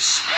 despair.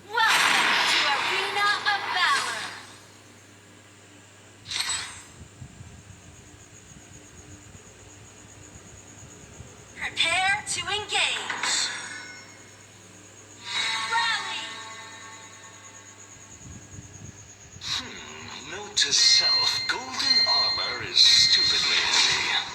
Welcome to Arena of Valor. Prepare to engage. Rally! Note to self, golden armor is stupidly heavy.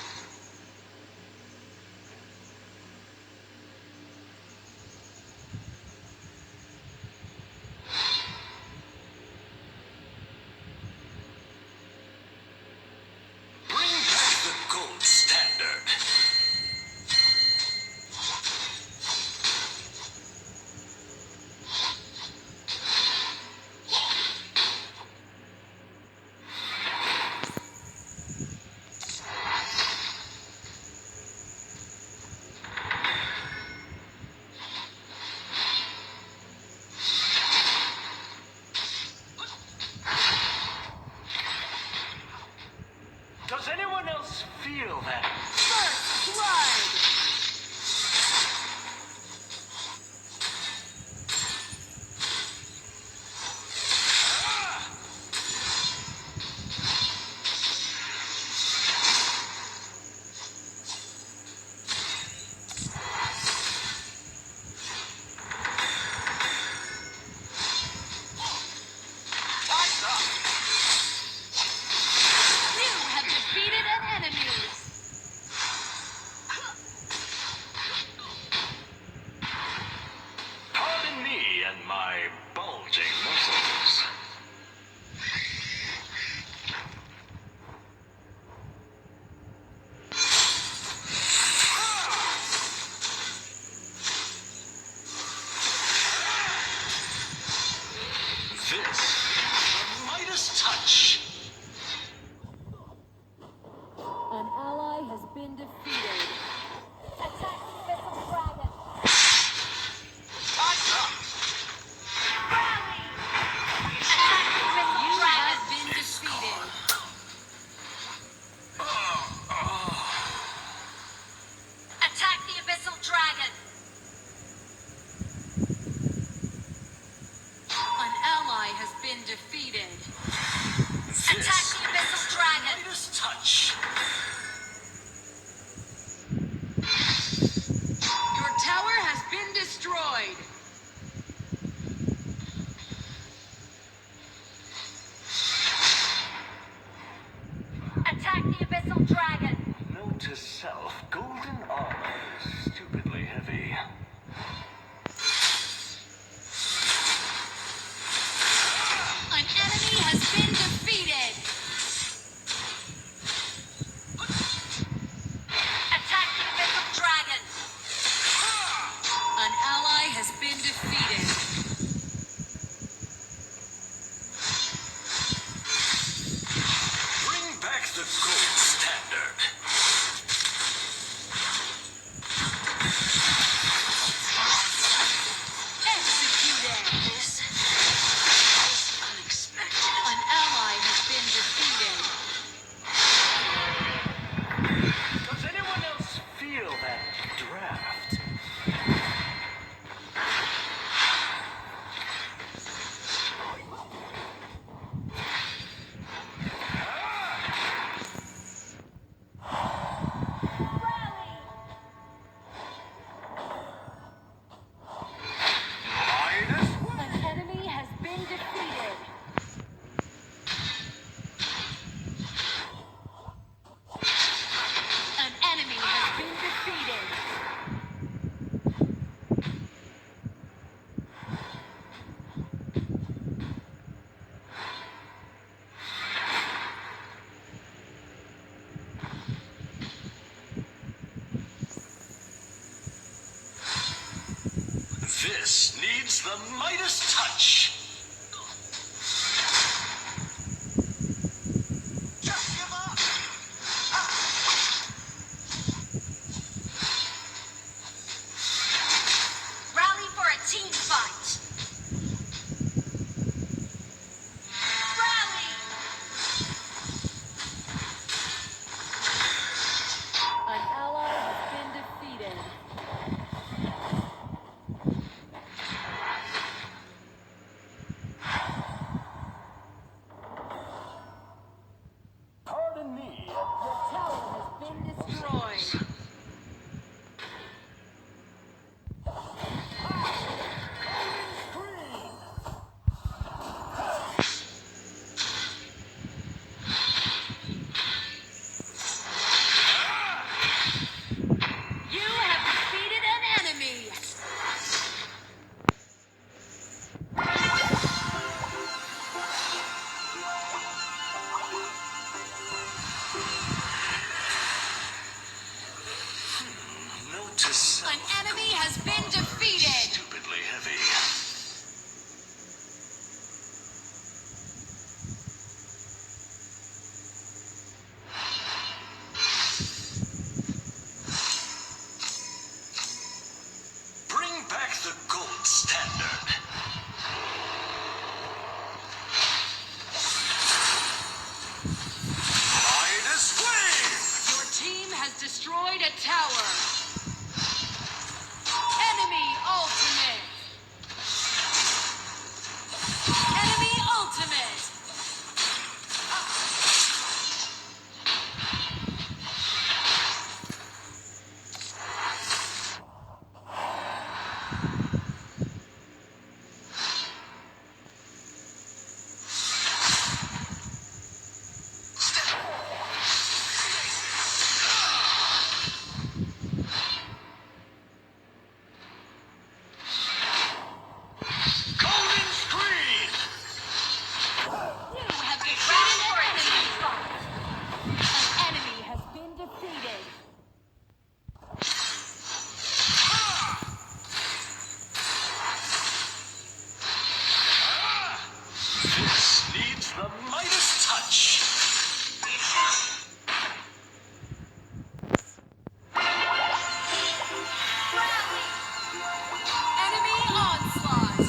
Bring back the gold standard. been defeated. Bring back the gold standard. Executed. This is unexpected. An ally has been defeated. Does anyone else feel that draft? An enemy has been defeated. An enemy has been defeated. This needs the Midas touch. Just give up. Rally for a team fight. Rally! An ally has been defeated. Pardon me. Your tower has been destroyed. You have defeated an enemy. Notice An enemy has been defeated. stupidly heavy. Bring back the gold standard. Midas Flame! Your team has destroyed a tower. Enemy ultimate. Enemy ultimate. Golden Screen! You have defeated an enemy. An enemy has been defeated. This needs the Midas touch. Rally. Enemy onslaught.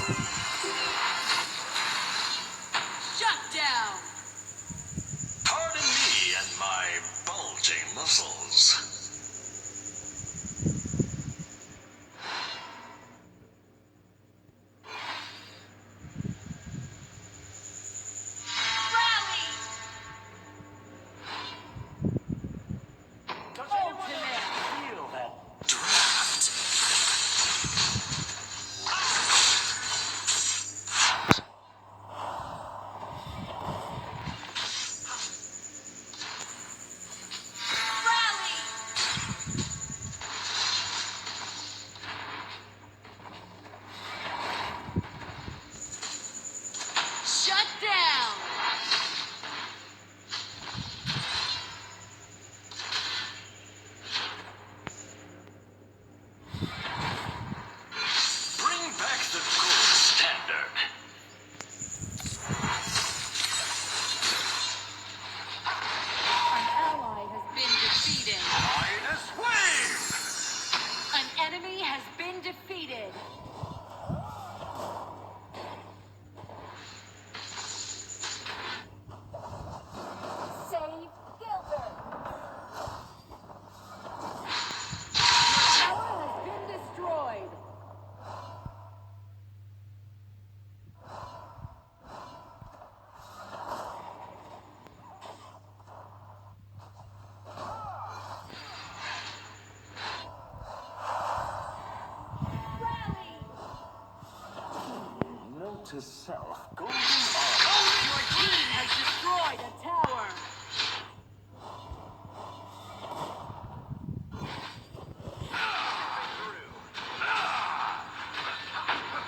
Shut down. Pardon me and my bulging muscles. Rally. Does Ultimate. feel that draft? Rally. herself. Golden armor. Your team has destroyed a tower.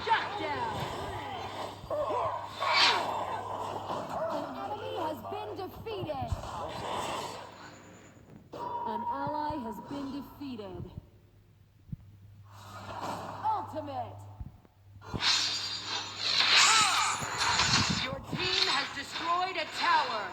Shut down. An enemy has been defeated. An ally has been defeated. Ultimate. Your team has destroyed a tower.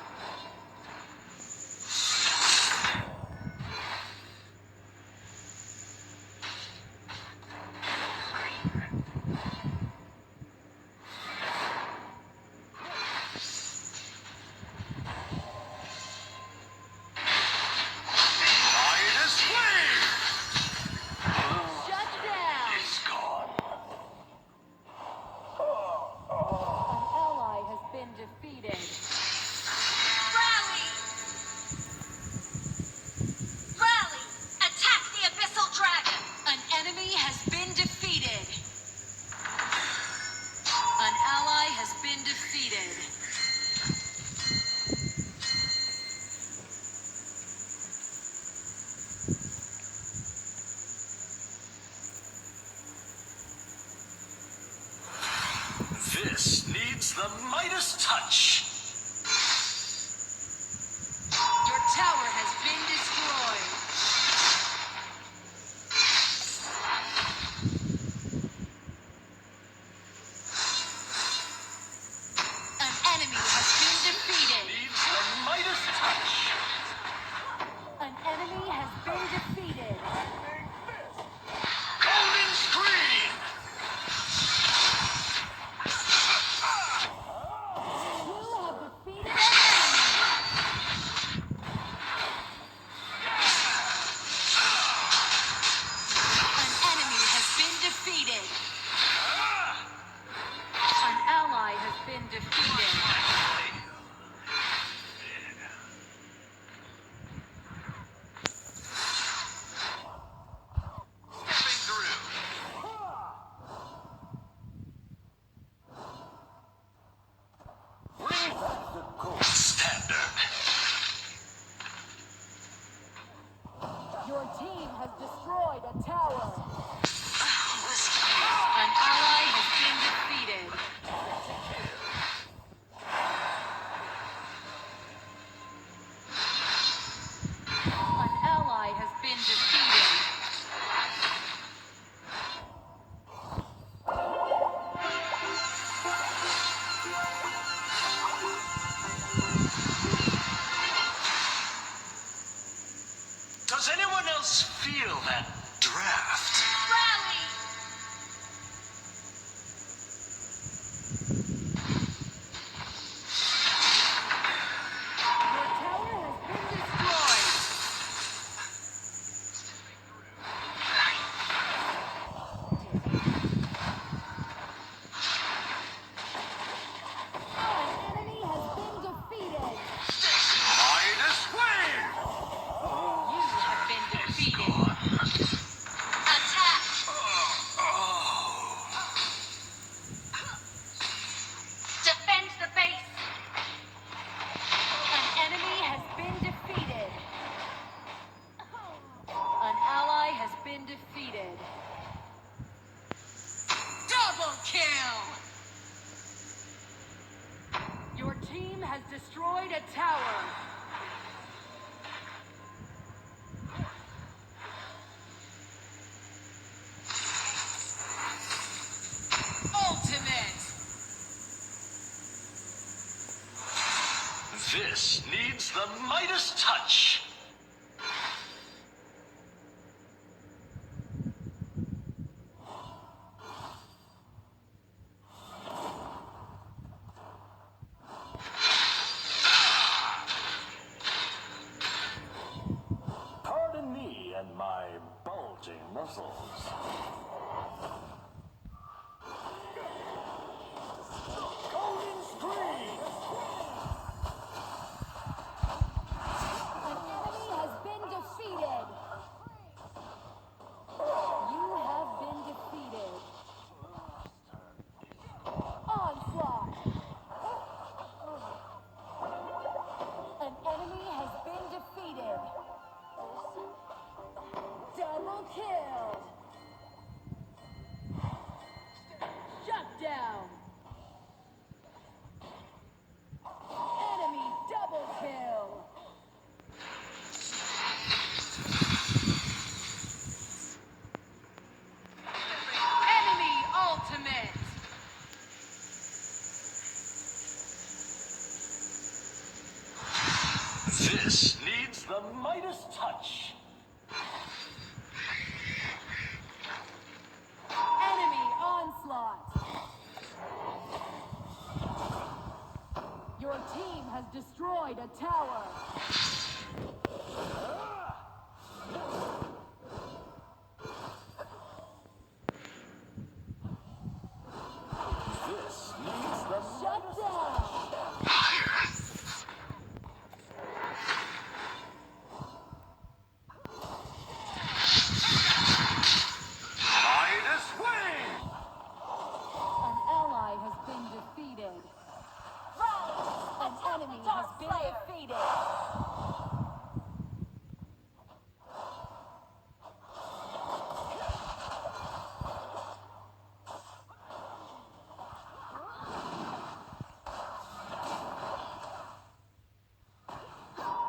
Midas Wave! Shut down. It's gone. An ally has been defeated. Rally! Rally! Attack the Abyssal Dragon! An enemy has been defeated. An ally has been defeated. This needs the Midas touch. Your tower has been destroyed. An enemy has been defeated. Needs the Midas touch. An enemy has been defeated. Golden Screen! You have defeated an enemy. An enemy has been defeated. An ally has been defeated. Stepping through. Bring back the gold standard. Your team has destroyed a tower. Was An ally has been defeated. An ally has been defeated. Does anyone else feel that draft? Rally! Your tower has been destroyed. An enemy has been defeated. Midas Wave! You have been defeated. Attack! Defend the base! An enemy has been defeated. An ally has been defeated. Double kill! Your team has destroyed a tower. Ultimate! This needs the Midas touch. Pardon me and my bulging muscles. Golden Screen! An This needs the Midas touch. Enemy onslaught. Your team has destroyed a tower. This needs the Shut down. Midas win! An ally has been defeated. An enemy has been defeated.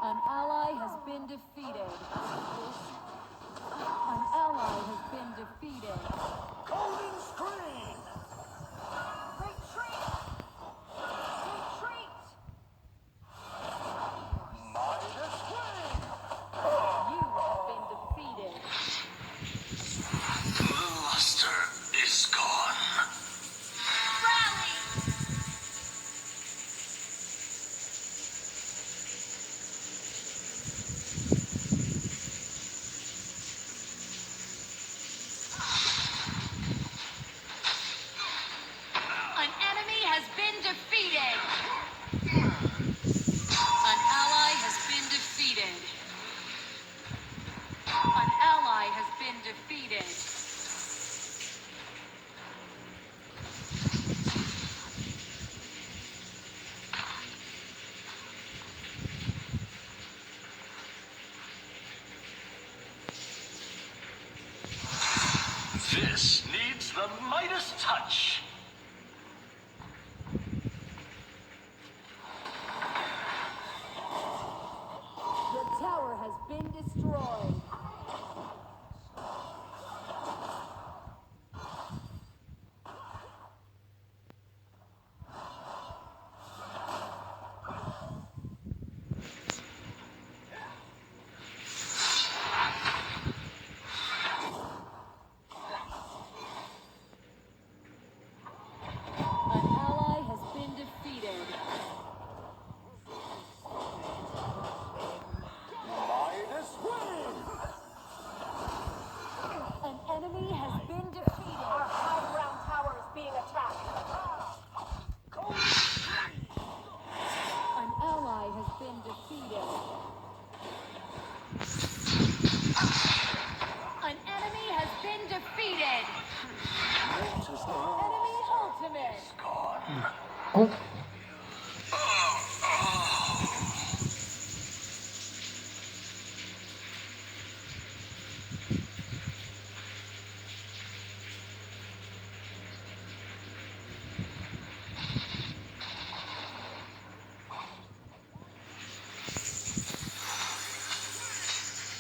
An ally has been defeated. An ally has been defeated. Golden screen! Retreat! Retreat! Midas win! You have been defeated. The luster is gone. Rally! An enemy has been defeated. An ally has been defeated. An ally has been defeated. This needs the Midas touch. The tower has been destroyed. An ally has been defeated. Midas win! An enemy has been defeated. Our high ground tower is being attacked. An ally has been defeated. An enemy has been defeated. Enemy ultimate. Gone.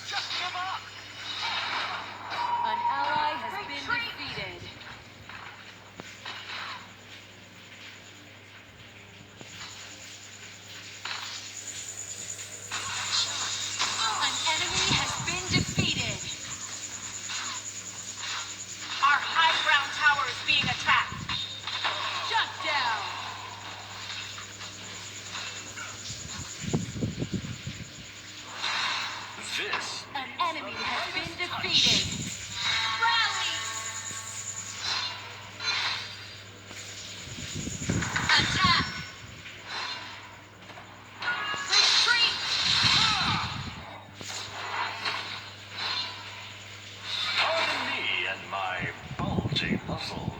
Just give up! An ally has been defeated. An enemy has been defeated. Our high ground tower is being attacked. Shut down. This An enemy has been defeated. Rally! Attack! Retreat! pardon me and my bulging muscles.